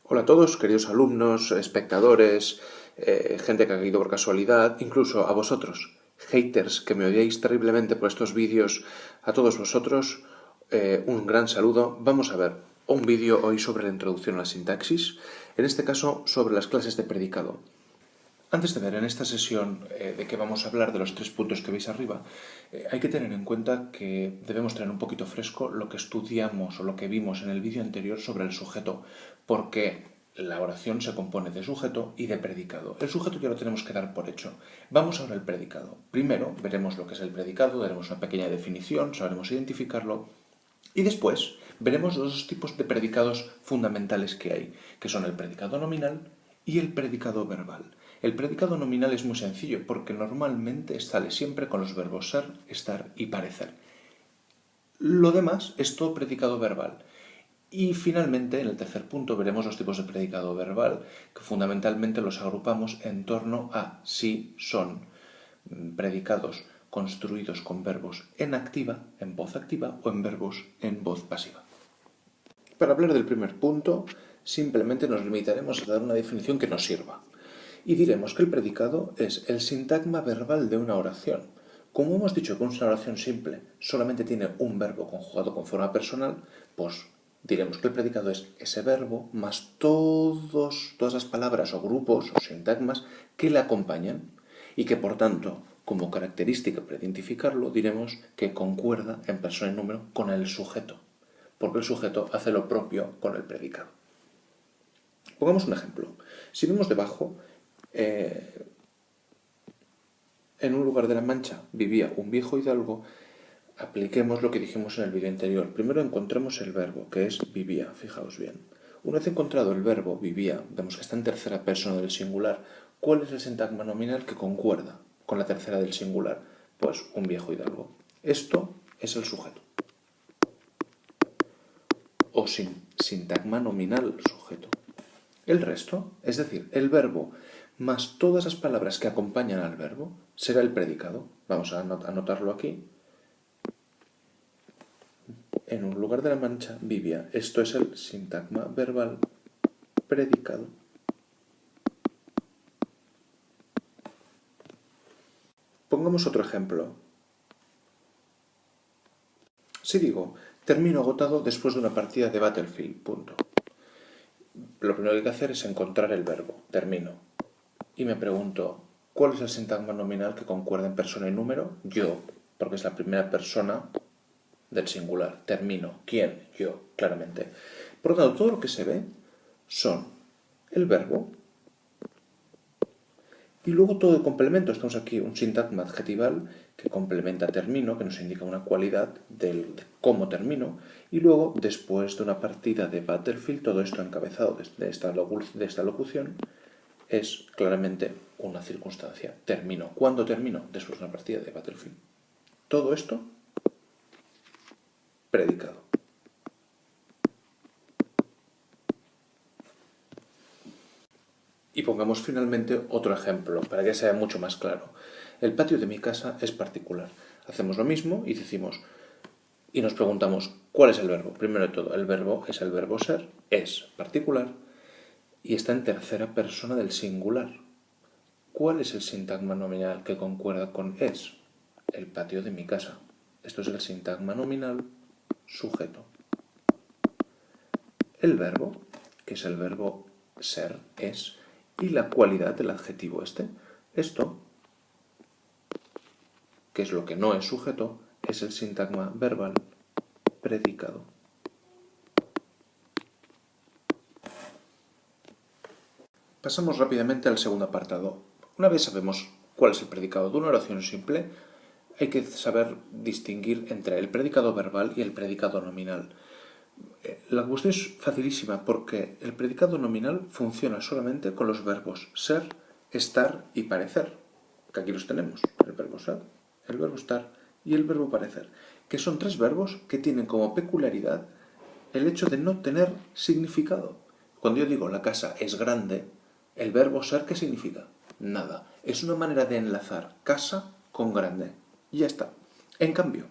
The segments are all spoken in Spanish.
Hola a todos, queridos alumnos, espectadores, gente que ha caído por casualidad, incluso a vosotros, haters que me odiáis terriblemente por estos vídeos, a todos vosotros, un gran saludo. Vamos a ver un vídeo hoy sobre la introducción a la sintaxis, en este caso sobre las clases de predicado. Antes de ver en esta sesión de qué vamos a hablar de los 3 puntos que veis arriba, hay que tener en cuenta que debemos tener un poquito fresco lo que estudiamos o lo que vimos en el vídeo anterior sobre el sujeto, porque la oración se compone de sujeto y de predicado. El sujeto ya lo tenemos que dar por hecho. Vamos ahora al predicado. Primero veremos lo que es el predicado, daremos una pequeña definición, sabremos identificarlo, y después veremos los 2 tipos de predicados fundamentales que hay, que son el predicado nominal y el predicado verbal. El predicado nominal es muy sencillo porque normalmente sale siempre con los verbos ser, estar y parecer. Lo demás es todo predicado verbal. Y finalmente, en el tercer punto, veremos los tipos de predicado verbal, que fundamentalmente los agrupamos en torno a si son predicados construidos con verbos en activa, en voz activa, o en verbos en voz pasiva. Para hablar del primer punto, simplemente nos limitaremos a dar una definición que nos sirva. Y diremos que el predicado es el sintagma verbal de una oración. Como hemos dicho que una oración simple solamente tiene un verbo conjugado con forma personal, pues diremos que el predicado es ese verbo más todas las palabras o grupos o sintagmas que le acompañan y que, por tanto, como característica para identificarlo, diremos que concuerda en persona y número con el sujeto, porque el sujeto hace lo propio con el predicado. Pongamos un ejemplo. Si vemos debajo, en un lugar de la Mancha vivía un viejo hidalgo, apliquemos lo que dijimos en el vídeo anterior. Primero encontremos el verbo, que es vivía, fijaos bien. Una vez encontrado el verbo vivía, vemos que está en tercera persona del singular. ¿Cuál es el sintagma nominal que concuerda con la tercera del singular? Pues un viejo hidalgo. Esto es el sujeto. O sintagma nominal sujeto. El resto, es decir, el verbo más todas las palabras que acompañan al verbo, será el predicado. Vamos a anotarlo aquí. En un lugar de la Mancha vivía. Esto es el sintagma verbal predicado. Pongamos otro ejemplo. Si digo, termino agotado después de una partida de Battlefield, punto. Lo primero que hay que hacer es encontrar el verbo, termino. Y me pregunto, ¿cuál es el sintagma nominal que concuerda en persona y número? Yo, porque es la primera persona del singular. Termino. ¿Quién? Yo, claramente. Por lo tanto, todo lo que se ve son el verbo y luego todo el complemento. Estamos aquí, un sintagma adjetival que complementa termino, que nos indica una cualidad de cómo termino, y luego, después de una partida de Battlefield, todo esto encabezado de esta locución, es claramente una circunstancia. Termino. ¿Cuándo termino? Después de una partida de Battlefield. Todo esto, predicado. Y pongamos finalmente otro ejemplo, para que sea mucho más claro. El patio de mi casa es particular. Hacemos lo mismo y decimos, y nos preguntamos, ¿cuál es el verbo? Primero de todo, el verbo es el verbo ser, es particular, y está en tercera persona del singular. ¿Cuál es el sintagma nominal que concuerda con es? El patio de mi casa. Esto es el sintagma nominal sujeto. El verbo, que es el verbo ser, es, y la cualidad del adjetivo este. Esto, que es lo que no es sujeto, es el sintagma verbal predicado. Pasamos rápidamente al segundo apartado. Una vez sabemos cuál es el predicado de una oración simple, hay que saber distinguir entre el predicado verbal y el predicado nominal. La cuestión es facilísima porque el predicado nominal funciona solamente con los verbos ser, estar y parecer, que aquí los tenemos, el verbo ser, el verbo estar y el verbo parecer, que son 3 verbos que tienen como peculiaridad el hecho de no tener significado. Cuando yo digo la casa es grande, el verbo ser, ¿qué significa? Nada. Es una manera de enlazar casa con grande. Y ya está. En cambio,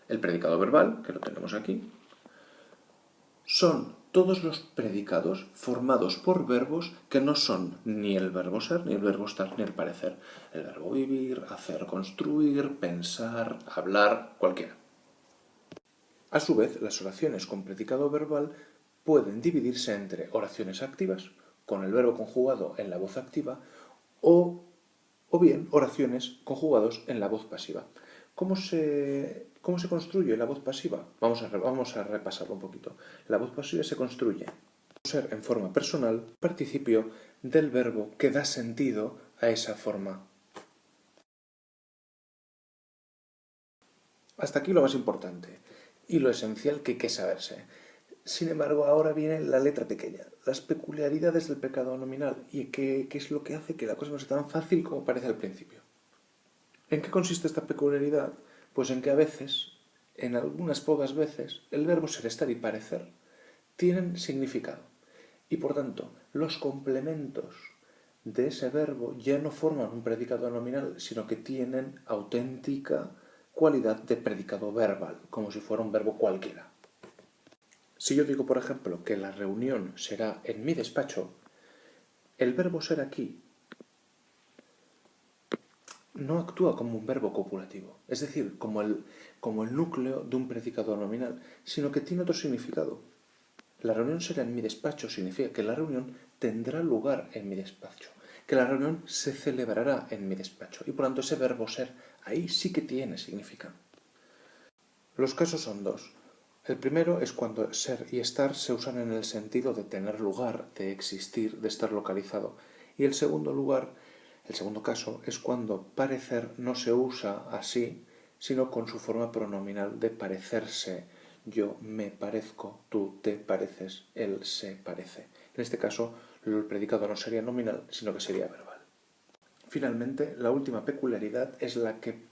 el predicado verbal, que lo tenemos aquí, son todos los predicados formados por verbos que no son ni el verbo ser, ni el verbo estar, ni el parecer. El verbo vivir, hacer, construir, pensar, hablar, cualquiera. A su vez, las oraciones con predicado verbal pueden dividirse entre oraciones activas, con el verbo conjugado en la voz activa, o bien oraciones conjugados en la voz pasiva. ¿Cómo se construye la voz pasiva? Vamos a repasarlo un poquito. La voz pasiva se construye ser en forma personal, participio del verbo que da sentido a esa forma. Hasta aquí lo más importante y lo esencial que hay que saberse. Sin embargo, ahora viene la letra pequeña, las peculiaridades del pecado nominal y qué es lo que hace que la cosa no sea tan fácil como parece al principio. ¿En qué consiste esta peculiaridad? Pues en que a veces, en algunas pocas veces, el verbo ser, estar y parecer tienen significado. Y por tanto, los complementos de ese verbo ya no forman un predicado nominal, sino que tienen auténtica cualidad de predicado verbal, como si fuera un verbo cualquiera. Si yo digo, por ejemplo, que la reunión será en mi despacho, el verbo ser aquí no actúa como un verbo copulativo, es decir, como el núcleo de un predicado nominal, sino que tiene otro significado. La reunión será en mi despacho significa que la reunión tendrá lugar en mi despacho, que la reunión se celebrará en mi despacho, y por tanto ese verbo ser ahí sí que tiene significado. Los casos son dos. El primero es cuando ser y estar se usan en el sentido de tener lugar, de existir, de estar localizado. Y el segundo caso es cuando parecer no se usa así, sino con su forma pronominal de parecerse. Yo me parezco, tú te pareces, él se parece. En este caso, el predicado no sería nominal, sino que sería verbal. Finalmente, la última peculiaridad es la que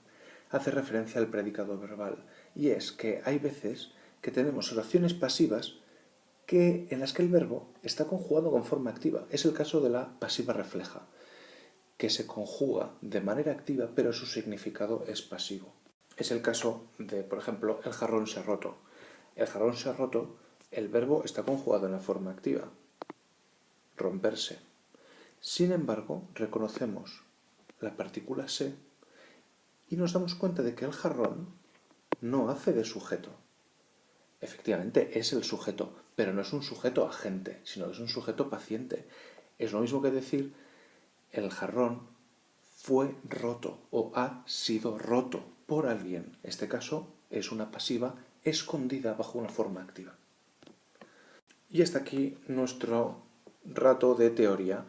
hace referencia al predicado verbal, y es que hay veces que tenemos oraciones pasivas en las que el verbo está conjugado con forma activa. Es el caso de la pasiva refleja, que se conjuga de manera activa, pero su significado es pasivo. Es el caso de, por ejemplo, el jarrón se ha roto. El jarrón se ha roto, el verbo está conjugado en la forma activa, romperse. Sin embargo, reconocemos la partícula se y nos damos cuenta de que el jarrón no hace de sujeto. Efectivamente, es el sujeto, pero no es un sujeto agente, sino que es un sujeto paciente. Es lo mismo que decir el jarrón fue roto o ha sido roto por alguien. En este caso es una pasiva escondida bajo una forma activa. Y hasta aquí nuestro rato de teoría.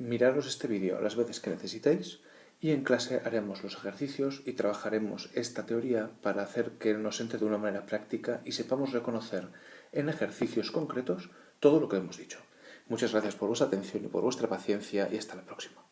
Miraros este vídeo las veces que necesitéis y en clase haremos los ejercicios y trabajaremos esta teoría para hacer que nos entre de una manera práctica y sepamos reconocer en ejercicios concretos todo lo que hemos dicho. Muchas gracias por vuestra atención y por vuestra paciencia y hasta la próxima.